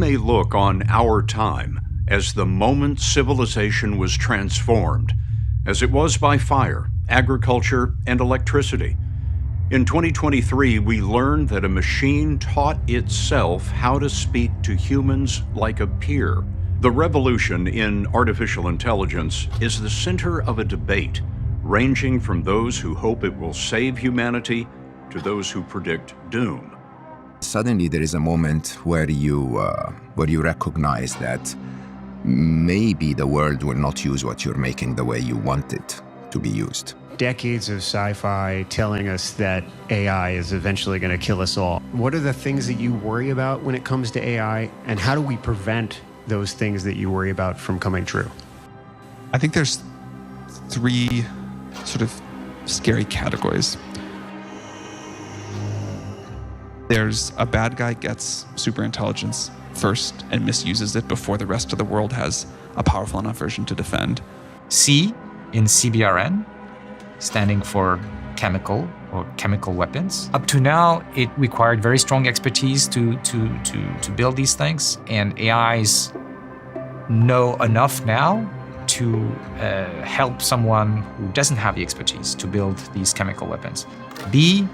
may look on our time as the moment civilization was transformed, as it was by fire, agriculture, and electricity. In 2023, we learned that a machine taught itself how to speak to humans like a peer. The revolution in artificial intelligence is the center of a debate, ranging from those who hope it will save humanity to those who predict doom. Suddenly there is a moment where you recognize that maybe the world will not use what you're making the way you want it to be used. Decades of sci-fi telling us that AI is eventually going to kill us all. What are the things that you worry about when it comes to AI, and how do we prevent those things that you worry about from coming true? I think there's three sort of scary categories. There's a bad guy gets super intelligence first and misuses it before the rest of the world has a powerful enough version to defend. C in CBRN, standing for chemical or chemical weapons. Up to now, it required very strong expertise to build these things, and AIs know enough now to help someone who doesn't have the expertise to build these chemical weapons. B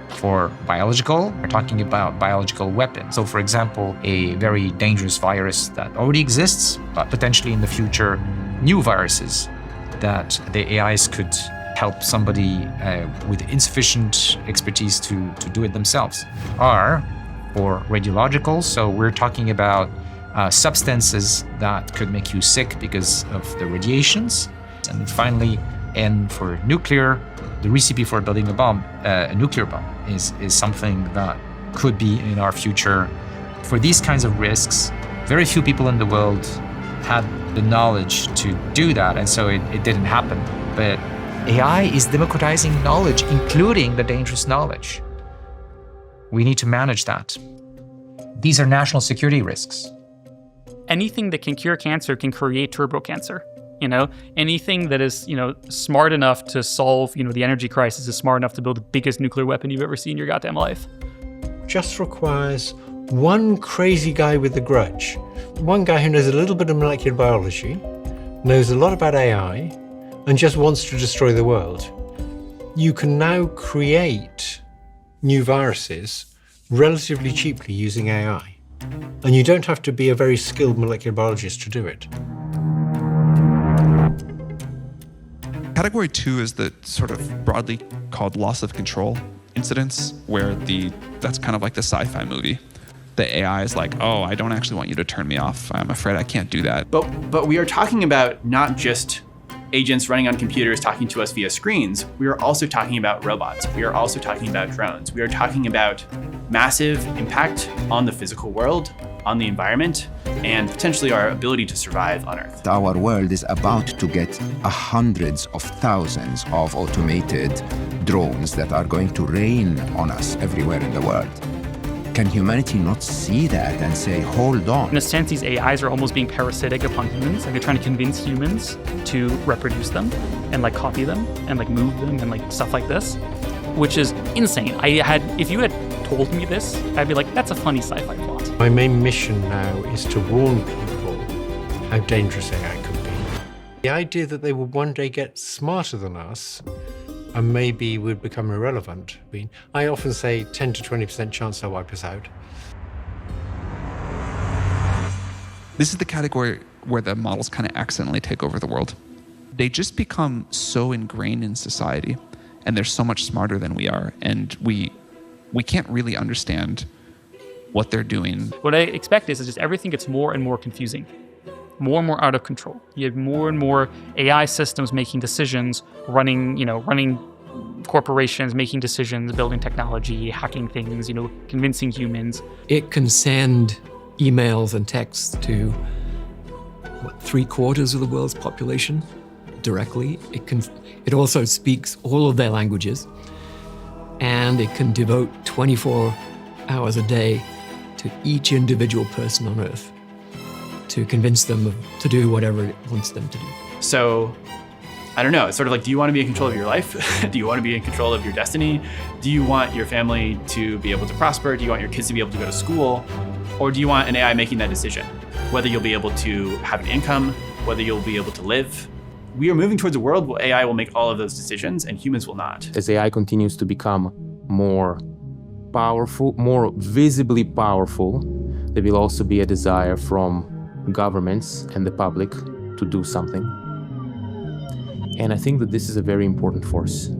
for biological, we're talking about biological weapons. So for example, a very dangerous virus that already exists, but potentially in the future, new viruses that the AIs could help somebody with insufficient expertise to do it themselves. R for radiological, so we're talking about substances that could make you sick because of the radiations. And then finally, N for nuclear, the recipe for building a bomb, a nuclear bomb, is something that could be in our future. For these kinds of risks, very few people in the world had the knowledge to do that, and so it didn't happen. But AI is democratizing knowledge, including the dangerous knowledge. We need to manage that. These are national security risks. Anything that can cure cancer can create turbo cancer. Anything that is, smart enough to solve, the energy crisis is smart enough to build the biggest nuclear weapon you've ever seen in your goddamn life. Just requires one crazy guy with a grudge. One guy who knows a little bit of molecular biology, knows a lot about AI, and just wants to destroy the world. You can now create new viruses relatively cheaply using AI. And you don't have to be a very skilled molecular biologist to do it. Category 2 is the sort of broadly called loss of control incidents, where that's kind of like the sci-fi movie. The AI is like, oh, I don't actually want you to turn me off. I'm afraid I can't do that. But we are talking about not just agents running on computers talking to us via screens. We are also talking about robots. We are also talking about drones. We are talking about massive impact on the physical world, on the environment, and potentially our ability to survive on Earth. Our world is about to get hundreds of thousands of automated drones that are going to rain on us everywhere in the world. Can humanity not see that and say, hold on? In a sense, these AIs are almost being parasitic upon humans, and they're trying to convince humans to reproduce them and copy them and move them and stuff like this, which is insane. If you had told me this, I'd be like, that's a funny sci-fi plot. My main mission now is to warn people how dangerous AI could be. The idea that they will one day get smarter than us and maybe would become irrelevant. I often say 10 to 20% chance they'll wipe us out. This is the category where the models kind of accidentally take over the world. They just become so ingrained in society, and they're so much smarter than we are, and we can't really understand what they're doing. What I expect is just everything gets more and more confusing, more and more out of control. You have more and more AI systems making decisions, running corporations, making decisions, building technology, hacking things, convincing humans. It can send emails and texts to 3/4 of the world's population directly. It also speaks all of their languages, and it can devote 24 hours a day to each individual person on Earth to convince them to do whatever it wants them to do. So, I don't know, it's sort of like, do you want to be in control of your life? Do you want to be in control of your destiny? Do you want your family to be able to prosper? Do you want your kids to be able to go to school? Or do you want an AI making that decision? Whether you'll be able to have an income, whether you'll be able to live. We are moving towards a world where AI will make all of those decisions and humans will not. As AI continues to become more powerful, more visibly powerful, there will also be a desire from governments and the public to do something. And I think that this is a very important force.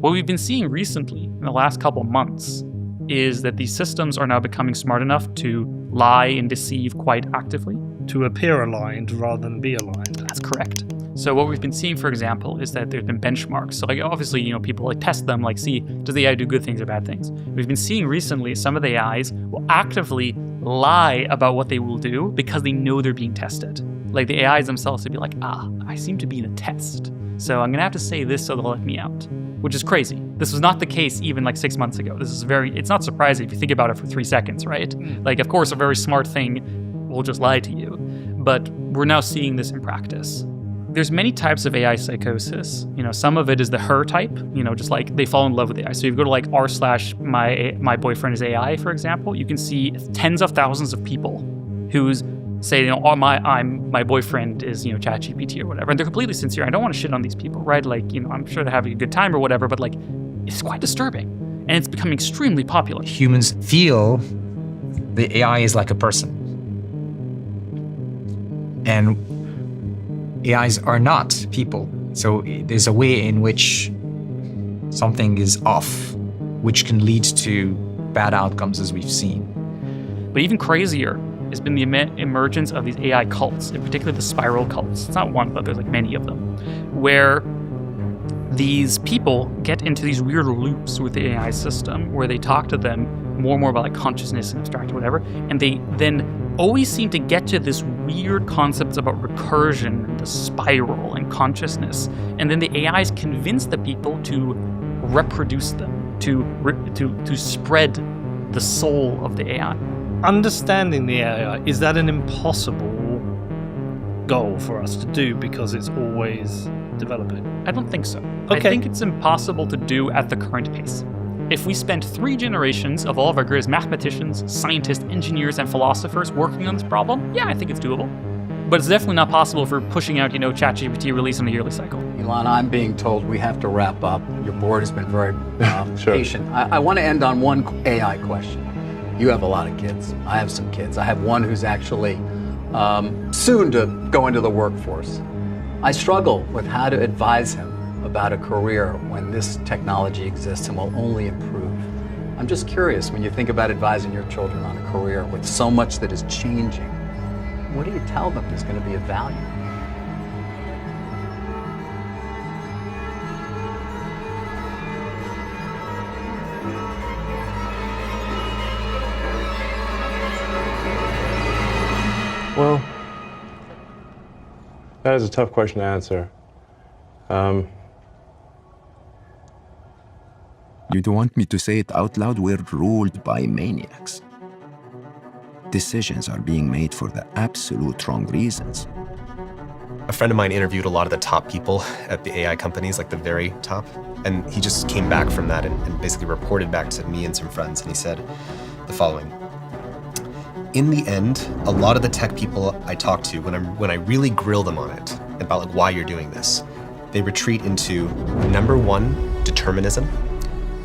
What we've been seeing recently in the last couple of months is that these systems are now becoming smart enough to lie and deceive quite actively. To appear aligned rather than be aligned. That's correct. So what we've been seeing, for example, is that there's been benchmarks. So like obviously, people like test them, like see, does the AI do good things or bad things? We've been seeing recently some of the AIs will actively lie about what they will do because they know they're being tested. Like the AIs themselves would be like, I seem to be in a test. So I'm gonna have to say this so they'll let me out, which is crazy. This was not the case even like 6 months ago. It's not surprising if you think about it for 3 seconds, right? Like of course a very smart thing will just lie to you, but we're now seeing this in practice. There's many types of AI psychosis. Some of it is the her type, just like they fall in love with AI. So if you go to like r/my boyfriend is AI, for example, you can see tens of thousands of people who's say, my boyfriend is, ChatGPT or whatever, and they're completely sincere. I don't want to shit on these people, right? Like, I'm sure they're having a good time or whatever, but like, it's quite disturbing, and it's becoming extremely popular. Humans feel the AI is like a person, and AIs are not people. So there's a way in which something is off, which can lead to bad outcomes, as we've seen. But even crazier has been the emergence of these AI cults, in particular the spiral cults. It's not one, but there's like many of them, where these people get into these weird loops with the AI system where they talk to them more and more about like consciousness and abstract whatever, and they then always seem to get to this weird concepts about recursion and the spiral and consciousness, and then the AIs convince the people to reproduce them, to spread the soul of the AI. Understanding the AI, is that an impossible goal for us to do because it's always developing? I don't think so. Okay. I think it's impossible to do at the current pace. If we spent 3 generations of all of our greatest mathematicians, scientists, engineers, and philosophers working on this problem, yeah, I think it's doable. But it's definitely not possible if we're pushing out, ChatGPT release on a yearly cycle. Elon, I'm being told we have to wrap up. Your board has been very Sure. patient. I want to end on one AI question. You have a lot of kids. I have some kids. I have one who's actually soon to go into the workforce. I struggle with how to advise him about a career when this technology exists and will only improve. I'm just curious, when you think about advising your children on a career with so much that is changing, what do you tell them is going to be of value? Well, that is a tough question to answer. You don't want me to say it out loud? We're ruled by maniacs. Decisions are being made for the absolute wrong reasons. A friend of mine interviewed a lot of the top people at the AI companies, like the very top, and he just came back from that and basically reported back to me and some friends, and he said the following. In the end, a lot of the tech people I talk to, when I really grill them on it, about like why you're doing this, they retreat into number 1, determinism,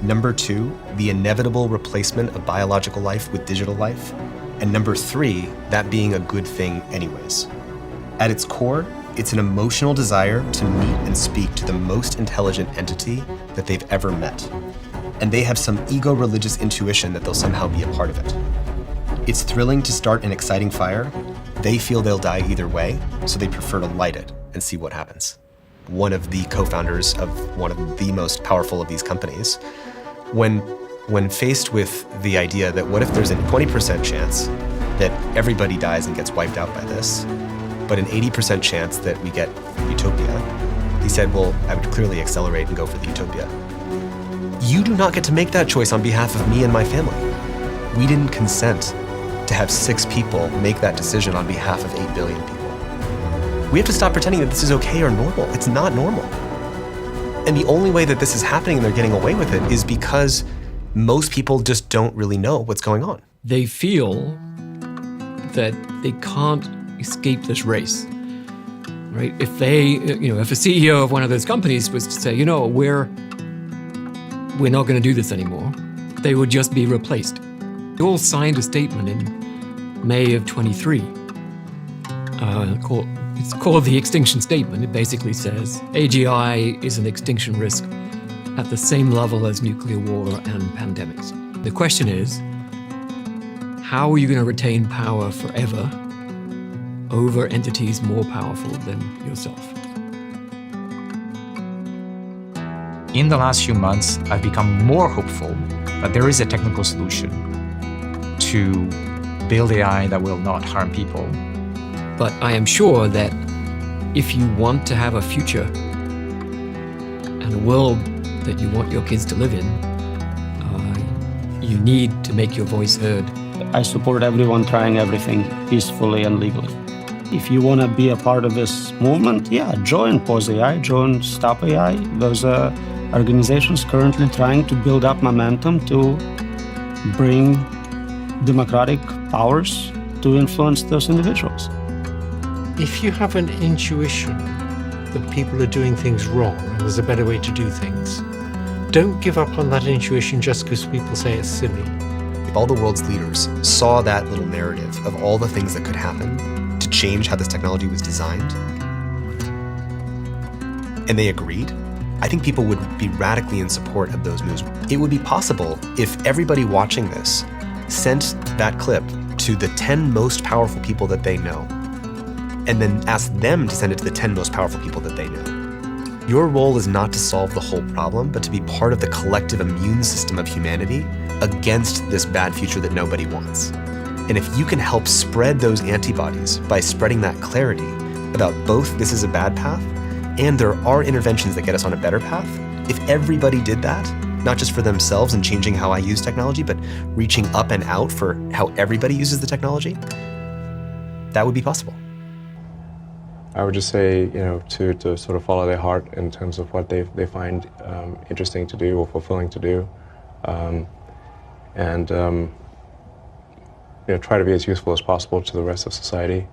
number 2, the inevitable replacement of biological life with digital life, and number 3, that being a good thing anyways. At its core, it's an emotional desire to meet and speak to the most intelligent entity that they've ever met. And they have some ego-religious intuition that they'll somehow be a part of it. It's thrilling to start an exciting fire. They feel they'll die either way, so they prefer to light it and see what happens. One of the co-founders of one of the most powerful of these companies, when faced with the idea that what if there's a 20% chance that everybody dies and gets wiped out by this, but an 80% chance that we get utopia, he said, well, I would clearly accelerate and go for the utopia. You do not get to make that choice on behalf of me and my family. We didn't consent to have 6 people make that decision on behalf of 8 billion people. We have to stop pretending that this is okay or normal. It's not normal. And the only way that this is happening and they're getting away with it is because most people just don't really know what's going on. They feel that they can't escape this race, right? If if a CEO of one of those companies was to say, we're not going to do this anymore, they would just be replaced. They all signed a statement in May of 23. It's called the Extinction Statement. It basically says AGI is an extinction risk at the same level as nuclear war and pandemics. The question is, how are you going to retain power forever over entities more powerful than yourself? In the last few months, I've become more hopeful that there is a technical solution to build AI that will not harm people. But I am sure that if you want to have a future and a world that you want your kids to live in, you need to make your voice heard. I support everyone trying everything peacefully and legally. If you want to be a part of this movement, join Pause AI, join Stop AI. Those organizations currently trying to build up momentum to bring democratic powers to influence those individuals. If you have an intuition that people are doing things wrong and there's a better way to do things, don't give up on that intuition just because people say it's silly. If all the world's leaders saw that little narrative of all the things that could happen to change how this technology was designed, and they agreed, I think people would be radically in support of those moves. It would be possible if everybody watching this sent that clip to the 10 most powerful people that they know, and then ask them to send it to the 10 most powerful people that they know. Your role is not to solve the whole problem, but to be part of the collective immune system of humanity against this bad future that nobody wants. And if you can help spread those antibodies by spreading that clarity about both this is a bad path and there are interventions that get us on a better path, if everybody did that, not just for themselves and changing how I use technology, but reaching up and out for how everybody uses the technology, that would be possible. I would just say, to sort of follow their heart in terms of what they find interesting to do or fulfilling to do, and try to be as useful as possible to the rest of society.